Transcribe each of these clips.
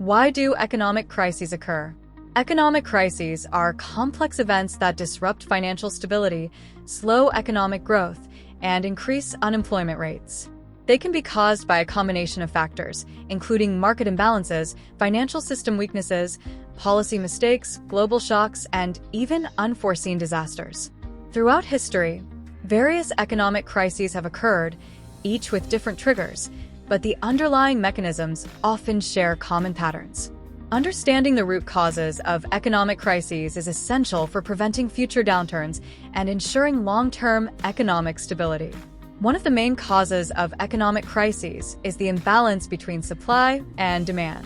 Why do economic crises occur? Economic crises are complex events that disrupt financial stability, slow economic growth, and increase unemployment rates. They can be caused by a combination of factors, including market imbalances, financial system weaknesses, policy mistakes, global shocks, and even unforeseen disasters. Throughout history, various economic crises have occurred, each with different triggers, but the underlying mechanisms often share common patterns. Understanding the root causes of economic crises is essential for preventing future downturns and ensuring long-term economic stability. One of the main causes of economic crises is the imbalance between supply and demand.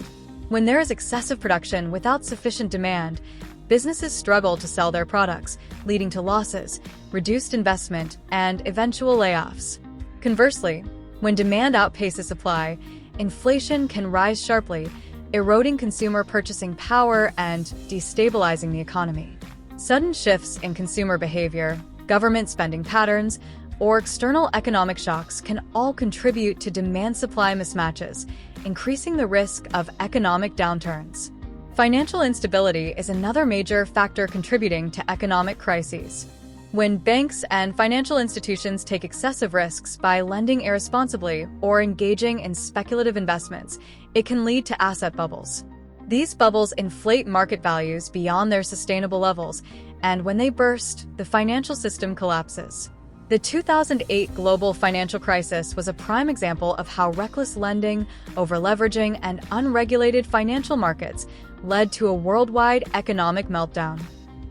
When there is excessive production without sufficient demand, businesses struggle to sell their products, leading to losses, reduced investment, and eventual layoffs. Conversely, when demand outpaces supply, inflation can rise sharply, eroding consumer purchasing power and destabilizing the economy. Sudden shifts in consumer behavior, government spending patterns, or external economic shocks can all contribute to demand-supply mismatches, increasing the risk of economic downturns. Financial instability is another major factor contributing to economic crises. When banks and financial institutions take excessive risks by lending irresponsibly or engaging in speculative investments, it can lead to asset bubbles. These bubbles inflate market values beyond their sustainable levels, and when they burst, the financial system collapses. The 2008 global financial crisis was a prime example of how reckless lending, over-leveraging, and unregulated financial markets led to a worldwide economic meltdown.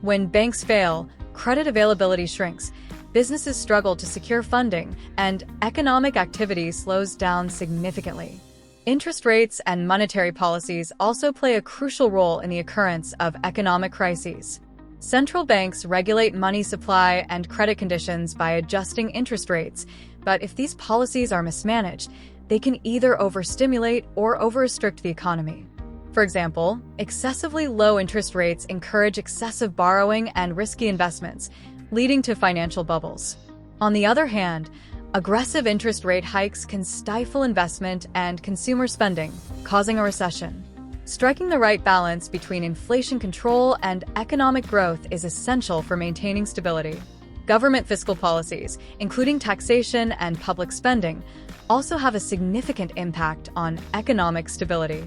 When banks fail, credit availability shrinks, businesses struggle to secure funding, and economic activity slows down significantly. Interest rates and monetary policies also play a crucial role in the occurrence of economic crises. Central banks regulate money supply and credit conditions by adjusting interest rates, but if these policies are mismanaged, they can either overstimulate or over-restrict the economy. For example, excessively low interest rates encourage excessive borrowing and risky investments, leading to financial bubbles. On the other hand, aggressive interest rate hikes can stifle investment and consumer spending, causing a recession. Striking the right balance between inflation control and economic growth is essential for maintaining stability. Government fiscal policies, including taxation and public spending, also have a significant impact on economic stability.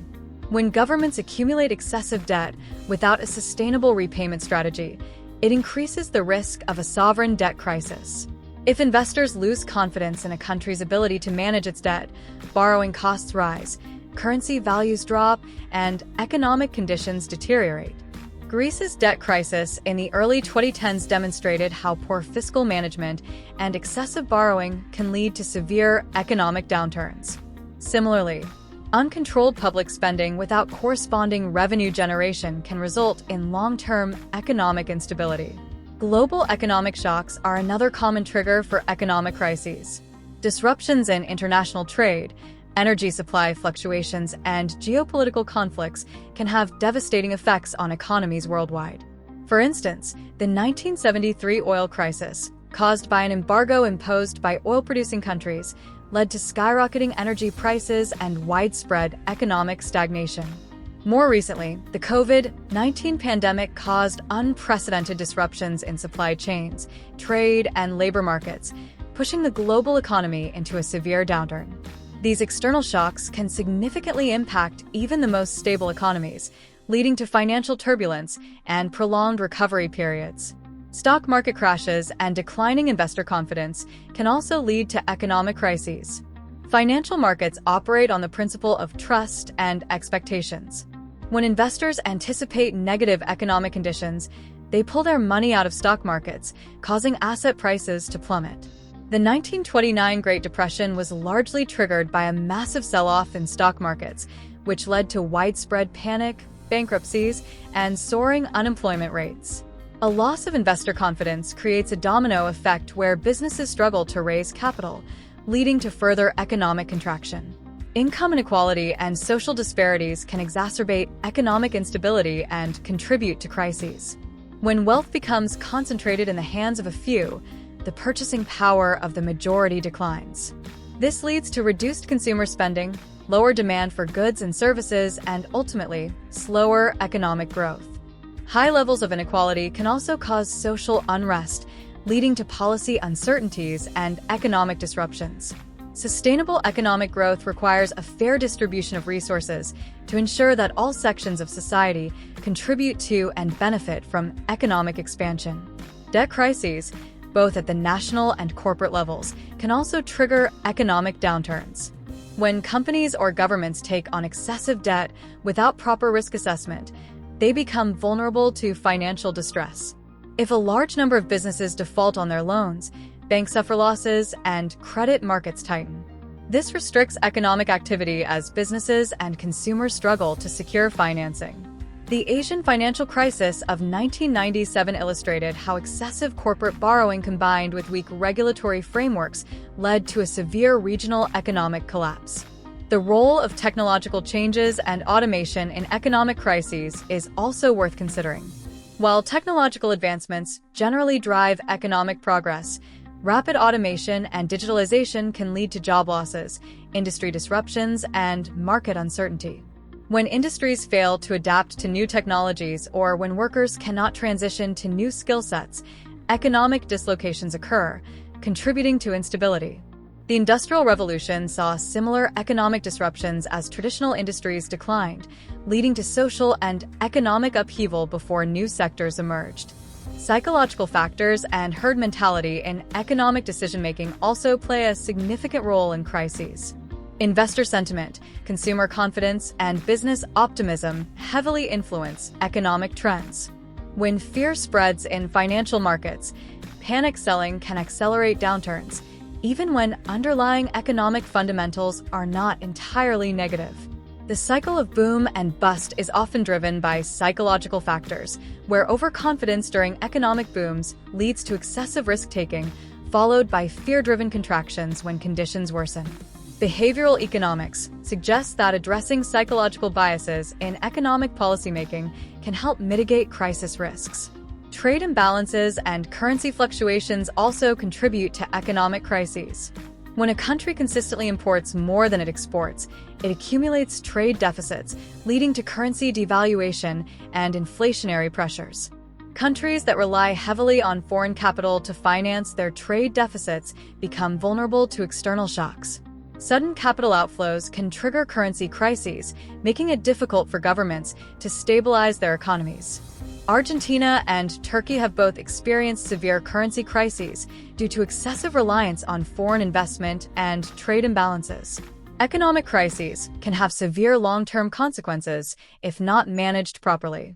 When governments accumulate excessive debt without a sustainable repayment strategy, it increases the risk of a sovereign debt crisis. If investors lose confidence in a country's ability to manage its debt, borrowing costs rise, currency values drop, and economic conditions deteriorate. Greece's debt crisis in the early 2010s demonstrated how poor fiscal management and excessive borrowing can lead to severe economic downturns. Similarly, uncontrolled public spending without corresponding revenue generation can result in long-term economic instability. Global economic shocks are another common trigger for economic crises. Disruptions in international trade, energy supply fluctuations, and geopolitical conflicts can have devastating effects on economies worldwide. For instance, the 1973 oil crisis, caused by an embargo imposed by oil-producing countries, led to skyrocketing energy prices and widespread economic stagnation. More recently, the COVID-19 pandemic caused unprecedented disruptions in supply chains, trade, and labor markets, pushing the global economy into a severe downturn. These external shocks can significantly impact even the most stable economies, leading to financial turbulence and prolonged recovery periods. Stock market crashes and declining investor confidence can also lead to economic crises. Financial markets operate on the principle of trust and expectations. When investors anticipate negative economic conditions, they pull their money out of stock markets, causing asset prices to plummet. The 1929 Great Depression was largely triggered by a massive sell-off in stock markets, which led to widespread panic, bankruptcies, and soaring unemployment rates. A loss of investor confidence creates a domino effect where businesses struggle to raise capital, leading to further economic contraction. Income inequality and social disparities can exacerbate economic instability and contribute to crises. When wealth becomes concentrated in the hands of a few, the purchasing power of the majority declines. This leads to reduced consumer spending, lower demand for goods and services, and ultimately, slower economic growth. High levels of inequality can also cause social unrest, leading to policy uncertainties and economic disruptions. Sustainable economic growth requires a fair distribution of resources to ensure that all sections of society contribute to and benefit from economic expansion. Debt crises, both at the national and corporate levels, can also trigger economic downturns. When companies or governments take on excessive debt without proper risk assessment, they become vulnerable to financial distress. If a large number of businesses default on their loans, banks suffer losses, and credit markets tighten. This restricts economic activity as businesses and consumers struggle to secure financing. The Asian financial crisis of 1997 illustrated how excessive corporate borrowing combined with weak regulatory frameworks led to a severe regional economic collapse. The role of technological changes and automation in economic crises is also worth considering. While technological advancements generally drive economic progress, rapid automation and digitalization can lead to job losses, industry disruptions, and market uncertainty. When industries fail to adapt to new technologies or when workers cannot transition to new skill sets, economic dislocations occur, contributing to instability. The Industrial Revolution saw similar economic disruptions as traditional industries declined, leading to social and economic upheaval before new sectors emerged. Psychological factors and herd mentality in economic decision-making also play a significant role in crises. Investor sentiment, consumer confidence, and business optimism heavily influence economic trends. When fear spreads in financial markets, panic selling can accelerate downturns, even when underlying economic fundamentals are not entirely negative. The cycle of boom and bust is often driven by psychological factors, where overconfidence during economic booms leads to excessive risk-taking, followed by fear-driven contractions when conditions worsen. Behavioral economics suggests that addressing psychological biases in economic policymaking can help mitigate crisis risks. Trade imbalances and currency fluctuations also contribute to economic crises. When a country consistently imports more than it exports, it accumulates trade deficits, leading to currency devaluation and inflationary pressures. Countries that rely heavily on foreign capital to finance their trade deficits become vulnerable to external shocks. Sudden capital outflows can trigger currency crises, making it difficult for governments to stabilize their economies. Argentina and Turkey have both experienced severe currency crises due to excessive reliance on foreign investment and trade imbalances. Economic crises can have severe long-term consequences if not managed properly.